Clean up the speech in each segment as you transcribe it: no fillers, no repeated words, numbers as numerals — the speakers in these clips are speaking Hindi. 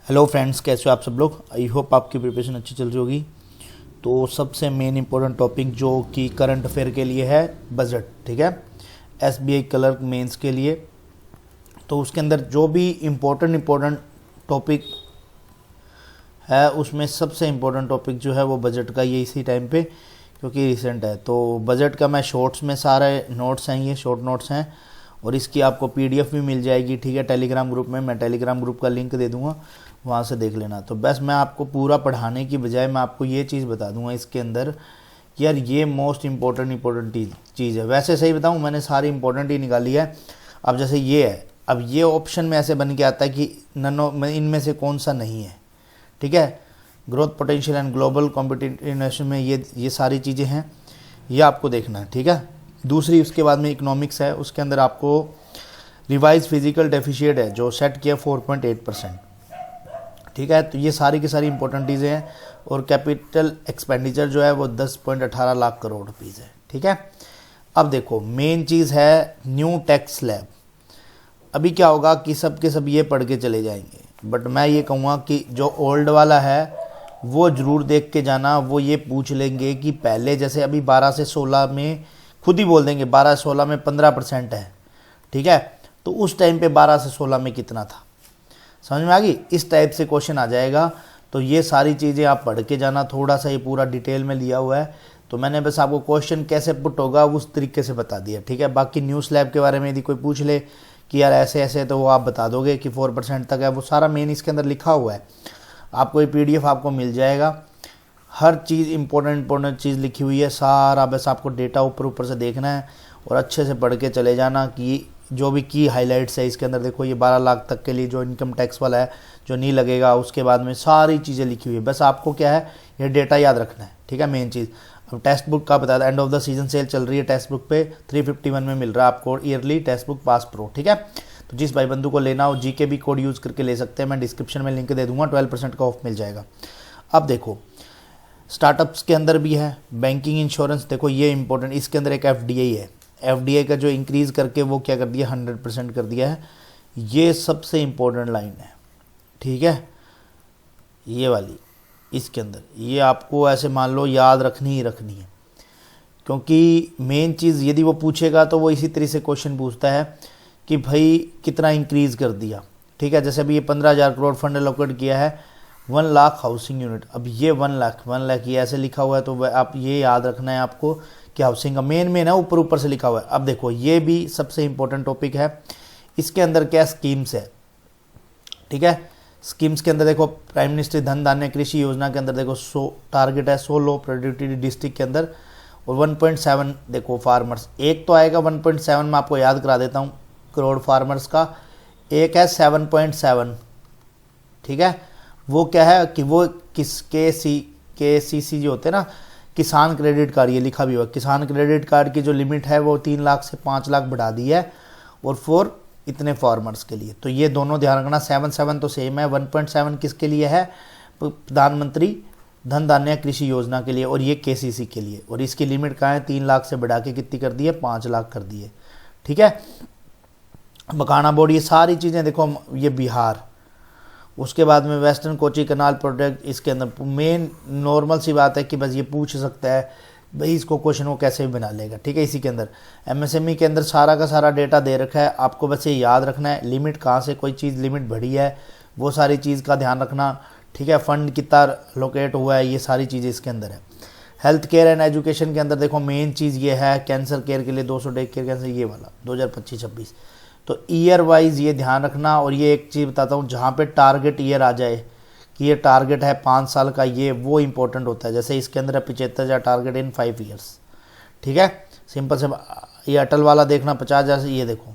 हेलो फ्रेंड्स, कैसे हो आप सब लोग। आई होप आपकी प्रिपरेशन अच्छी चल रही होगी। तो सबसे मेन इंपॉर्टेंट टॉपिक जो कि करंट अफेयर के लिए है, बजट। ठीक है, एसबीआई क्लर्क मेंस के लिए। तो उसके अंदर जो भी इम्पोर्टेंट टॉपिक है उसमें सबसे इम्पोर्टेंट टॉपिक जो है वो बजट का, ये इसी टाइम पे क्योंकि रिसेंट है। तो बजट का मैं शॉर्ट्स में सारे नोट्स हैं, ये शॉर्ट नोट्स हैं और इसकी आपको पीडीएफ भी मिल जाएगी। ठीक है, टेलीग्राम ग्रुप में, मैं टेलीग्राम ग्रुप का लिंक दे दूंगा, वहाँ से देख लेना। तो बस मैं आपको पूरा पढ़ाने की बजाय मैं आपको ये चीज़ बता दूंगा इसके अंदर कि यार ये मोस्ट इम्पोर्टेंट चीज़ है। वैसे सही बताऊँ, मैंने सारी इंपॉर्टेंट ही निकाली है। अब जैसे ये है, अब ये ऑप्शन में ऐसे बन के आता है कि इनमें से कौन सा नहीं है। ठीक है, growth potential and global competitiveness में ये सारी चीज़ें हैं, ये आपको देखना है। ठीक है, दूसरी उसके बाद में इकोनॉमिक्स है, उसके अंदर आपको रिवाइज फिजिकल डेफिशिएट है जो सेट किया 4.8%। ठीक है, तो ये सारी की सारी इंपॉर्टेंट चीज़ें हैं। और कैपिटल एक्सपेंडिचर जो है वो 10.18 लाख करोड़ रुपीज़ है। ठीक है, अब देखो मेन चीज़ है न्यू टैक्स स्लैब। अभी क्या होगा कि सब के सब ये पढ़ के चले जाएंगे, बट मैं ये कहूँगा कि जो ओल्ड वाला है वो ज़रूर देख के जाना। वो ये पूछ लेंगे कि पहले जैसे अभी 12 से 16 में खुद ही बोल देंगे 12 से 16 में 15% है। ठीक है, तो उस टाइम पे 12 से 16 में कितना था, समझ में आ गई। इस टाइप से क्वेश्चन आ जाएगा। तो ये सारी चीज़ें आप पढ़ के जाना, थोड़ा सा ये पूरा डिटेल में लिया हुआ है। तो मैंने बस आपको क्वेश्चन कैसे पुट होगा उस तरीके से बता दिया। ठीक है, बाकी न्यूज़ लैब के बारे में यदि कोई पूछ ले कि यार ऐसे ऐसे, तो वो आप बता दोगे कि 4% तक है। वो सारा मेन इसके अंदर लिखा हुआ है, आपको ये पीडीएफ आपको मिल जाएगा। हर चीज़ इंपॉर्टेंट चीज़ लिखी हुई है सारा। बस आपको डेटा ऊपर से देखना है और अच्छे से पढ़ के चले जाना कि जो भी की हाइलाइट्स है इसके अंदर। देखो ये 12 लाख तक के लिए जो इनकम टैक्स वाला है जो नहीं लगेगा, उसके बाद में सारी चीज़ें लिखी हुई है। बस आपको क्या है, ये डेटा याद रखना है। ठीक है, मेन चीज़। अब टेक्स्ट बुक का बता दें, end of the season cell चल रही है टेक्स्ट बुक पे, 351 में मिल रहा है आपको yearly text book pass pro. ठीक है, तो जिस भाई बंधु को लेना हो जीके भी कोड यूज़ करके ले सकते हैं, मैं डिस्क्रिप्शन में लिंक दे दूंगा, 12% का ऑफ मिल जाएगा। अब देखो स्टार्टअप्स के अंदर भी है बैंकिंग इंश्योरेंस। देखो ये इंपॉर्टेंट, इसके अंदर एक एफडीआई है। एफडीआई का जो इंक्रीज़ करके वो क्या कर दिया, 100% कर दिया है। ये सबसे इम्पोर्टेंट लाइन है। ठीक है, ये वाली इसके अंदर ये आपको ऐसे मान लो याद रखनी ही रखनी है, क्योंकि मेन चीज़ यदि वो पूछेगा तो वो इसी तरह से क्वेश्चन पूछता है कि भाई कितना इंक्रीज़ कर दिया। ठीक है, जैसे अभी ये 15,000 करोड़ फंड एलोकेट किया है 1 लाख हाउसिंग यूनिट। अब ये 1 लाख ये ऐसे लिखा हुआ है, तो आप ये याद रखना है आपको कि हाउसिंग का मेन है, ऊपर से लिखा हुआ है। अब देखो ये भी सबसे इंपॉर्टेंट टॉपिक है। इसके अंदर क्या स्कीम्स है। ठीक है, स्कीम्स के अंदर देखो प्राइम मिनिस्टर धन धान्य कृषि योजना के अंदर देखो 100 टारगेट है, 100 लो प्रोडक्टिविटी डिस्ट्रिक्ट के अंदर, और 1.7 देखो फार्मर्स। एक तो आएगा 1.7, मैं आपको याद करा देता हूँ करोड़ फार्मर्स का। एक है 7.7। ठीक है, वो क्या है कि वो के सी जो होते हैं ना, किसान क्रेडिट कार्ड, ये लिखा भी हुआ किसान क्रेडिट कार्ड की जो लिमिट है वो 3 लाख से 5 लाख बढ़ा दी है, और 4 इतने फार्मर्स के लिए। तो ये दोनों ध्यान रखना। 7 तो सेम है, 1.7 किसके लिए है, प्रधानमंत्री धन धान्य कृषि योजना के लिए, और ये केसीसी के लिए। और इसकी लिमिट कहाँ है, 3 लाख से बढ़ा के कितनी कर दी है, 5 लाख कर दी है। ठीक है, मकाना बोर्ड, ये सारी चीज़ें देखो, ये बिहार। उसके बाद में वेस्टर्न कोची कनाल प्रोजेक्ट, इसके अंदर मेन नॉर्मल सी बात है कि बस ये पूछ सकता है भाई इसको क्वेश्चन वो कैसे भी बना लेगा। ठीक है, इसी के अंदर एमएसएमई के अंदर सारा का सारा डेटा दे रखा है, आपको बस ये याद रखना है लिमिट कहाँ से कोई चीज़ लिमिट बढ़ी है, वो सारी चीज़ का ध्यान रखना। ठीक है, फंड कितना लोकेट हुआ है, ये सारी चीज़ें इसके अंदर है। हेल्थ केयर एंड एजुकेशन के अंदर देखो मेन चीज़ ये है, कैंसर केयर के लिए 200 डे केयर कैंसर, ये वाला 2025-26। तो ईयर वाइज ये ध्यान रखना। और ये एक चीज़ बताता हूँ, जहाँ पे टारगेट ईयर आ जाए कि ये टारगेट है 5 साल का, ये वो इंपॉर्टेंट होता है। जैसे इसके अंदर है 75,000 टारगेट इन 5 ईयर्स। ठीक है, सिंपल से। ये अटल वाला देखना 50,000 से, ये देखो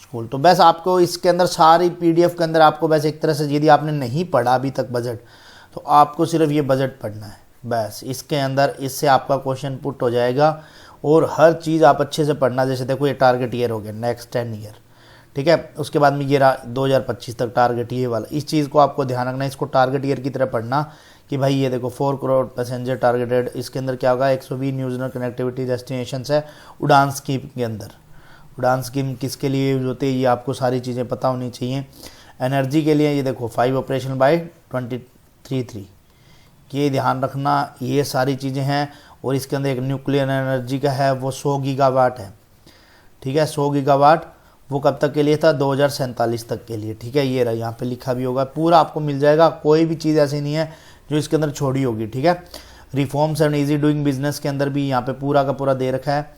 स्कूल। तो बस आपको इसके अंदर सारी पीडीएफ के अंदर आपको बस एक तरह से, यदि आपने नहीं पढ़ा अभी तक बजट, तो आपको सिर्फ ये बजट पढ़ना है बस। इसके अंदर इससे आपका क्वेश्चन पुट हो जाएगा, और हर चीज़ आप अच्छे से पढ़ना। जैसे देखो ये टारगेट ईयर हो गया, नेक्स्ट 10 ईयर। ठीक है, उसके बाद में ये 2025 तक टारगेट ये वाला, इस चीज़ को आपको ध्यान रखना है। इसको टारगेट ईयर की तरह पढ़ना कि भाई ये देखो 4 करोड़ पैसेंजर टारगेटेड। इसके अंदर क्या होगा, 120 न्यूज़नल कनेक्टिविटी डेस्टिनेशंस है उड़ान स्कीम के अंदर। उड़ान स्कीम किसके लिए यूज होती है, ये आपको सारी चीज़ें पता होनी चाहिए। एनर्जी के लिए ये देखो 5 ऑपरेशन बाय 23.3, ये ध्यान रखना, ये सारी चीज़ें हैं। और इसके अंदर एक न्यूक्लियर एनर्जी का है, वो 100 गीगावाट है, ठीक है। 100 गीगावाट वो कब तक के लिए था, 2047 तक के लिए, ठीक है। ये रहा, यहाँ पे लिखा भी होगा, पूरा आपको मिल जाएगा, कोई भी चीज़ ऐसी नहीं है जो इसके अंदर छोड़ी होगी, ठीक है। Reforms and easy doing business के अंदर भी यहाँ पे पूरा का पूरा दे रखा है।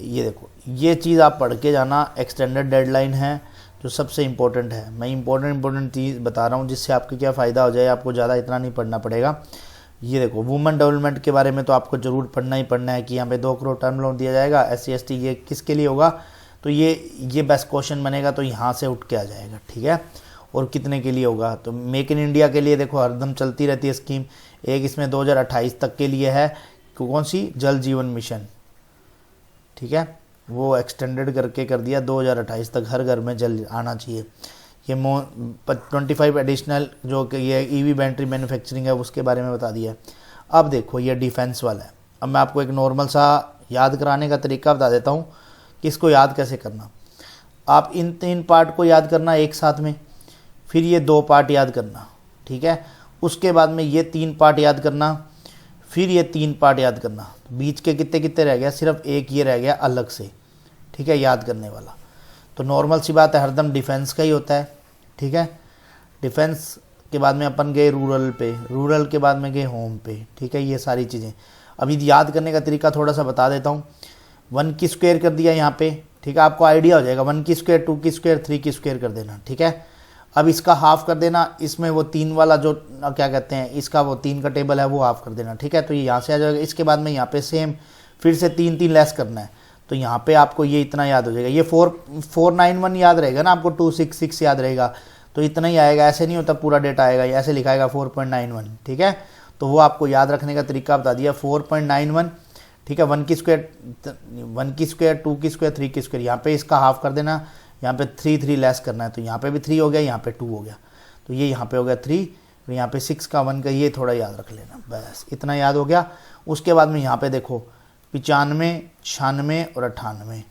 ये देखो, ये चीज़ आप पढ़ के जाना, एक्सटेंडेड डेडलाइन है जो सबसे इम्पोर्टेंट है। मैं इंपॉर्टेंट चीज़ बता रहा हूँ जिससे आपको क्या फ़ायदा हो जाए, आपको ज़्यादा इतना नहीं पढ़ना पड़ेगा। ये देखो, वुमेन डेवलपमेंट के बारे में तो आपको ज़रूर पढ़ना ही पढ़ना है कि यहाँ पे 2 करोड़ टर्म लोन दिया जाएगा, SC ST ये किसके लिए होगा, तो ये बेस्ट क्वेश्चन बनेगा, तो यहाँ से उठ के आ जाएगा, ठीक है। और कितने के लिए होगा, तो मेक इन इंडिया के लिए देखो हरदम चलती रहती है स्कीम। एक इसमें 2028 तक के लिए है, कौन सी, जल जीवन मिशन, ठीक है, वो एक्सटेंडेड करके कर दिया 2028 तक, हर घर में जल आना चाहिए। ये 25 एडिशनल जो कि ये EV बैटरी मैन्युफैक्चरिंग है उसके बारे में बता दिया है। अब देखो ये डिफेंस वाला है। अब मैं आपको एक नॉर्मल सा याद कराने का तरीका बता देता हूँ कि इसको याद कैसे करना। आप इन 3 पार्ट को याद करना एक साथ में, फिर ये 2 पार्ट याद करना, ठीक है। उसके बाद में ये 3 पार्ट याद करना, फिर ये 3 पार्ट याद करना। बीच के कितने कितने रह गया, सिर्फ एक ये रह गया अलग से, ठीक है, याद करने वाला। तो नॉर्मल सी बात है, हरदम डिफेंस का ही होता है, ठीक है। डिफेंस के बाद में अपन गए रूरल पे, रूरल के बाद में गए होम पे, ठीक है। ये सारी चीज़ें अभी याद करने का तरीका थोड़ा सा बता देता हूँ। 1 की स्क्वायर कर दिया यहाँ पे, ठीक है, आपको आइडिया हो जाएगा। 1 की स्क्वायर, 2 की स्क्वायर, 3 की स्क्वायर कर देना, ठीक है। अब इसका हाफ कर देना, इसमें वो 3 वाला जो क्या कहते हैं, इसका वो 3 का टेबल है वो हाफ कर देना, ठीक है। तो ये यहाँ से आ जाएगा। इसके बाद में यहाँ पे सेम फिर से 3 लेस करना है, तो यहाँ पे आपको ये इतना याद हो जाएगा। ये 491 याद रहेगा ना आपको, 266 याद रहेगा, तो इतना ही आएगा। ऐसे नहीं होता पूरा डेटा आएगा, ऐसे लिखाएगा 4.91, ठीक है। तो वो आपको याद रखने का तरीका बता दिया, 4.91, ठीक है। 1 की स्क्वायर, 2 की स्क्वायर, 3 की स्क्वायर, यहाँ पे इसका हाफ कर देना, यहाँ पे 3 लेस करना है, तो यहाँ पे भी 3 हो गया, यहाँ पे 2 हो गया, तो ये यहाँ पे हो गया 3, तो यहाँ पे 6 का 1 का ये थोड़ा याद रख लेना, बस इतना याद हो गया। उसके बाद में यहाँ पे देखो 95, 96 और 98,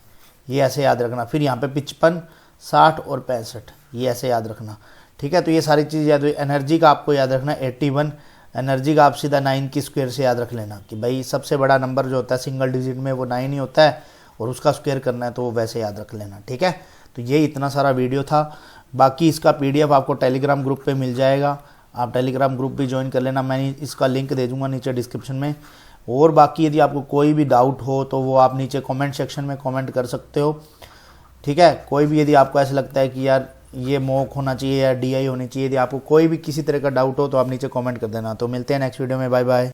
ये ऐसे याद रखना। फिर यहाँ पे 55, 60 और 65, ये ऐसे याद रखना, ठीक है। तो ये सारी चीज़ याद हुई। एनर्जी का आपको याद रखना 81, एनर्जी का आप सीधा 9 की स्क्वायर से याद रख लेना कि भाई सबसे बड़ा नंबर जो होता है सिंगल डिजिट में वो 9 ही होता है, और उसका स्क्वायर करना है, तो वो वैसे याद रख लेना, ठीक है। तो ये इतना सारा वीडियो था। बाकी इसका PDF आपको टेलीग्राम ग्रुप पे मिल जाएगा, आप टेलीग्राम ग्रुप भी ज्वाइन कर लेना, मैं इसका लिंक दे दूंगा नीचे डिस्क्रिप्शन में। और बाकी यदि आपको कोई भी डाउट हो तो वो आप नीचे कमेंट सेक्शन में कमेंट कर सकते हो, ठीक है। कोई भी यदि आपको ऐसा लगता है कि यार ये मॉक होना चाहिए या DI होनी चाहिए, यदि आपको कोई भी किसी तरह का डाउट हो तो आप नीचे कमेंट कर देना। तो मिलते हैं नेक्स्ट वीडियो में, बाय बाय।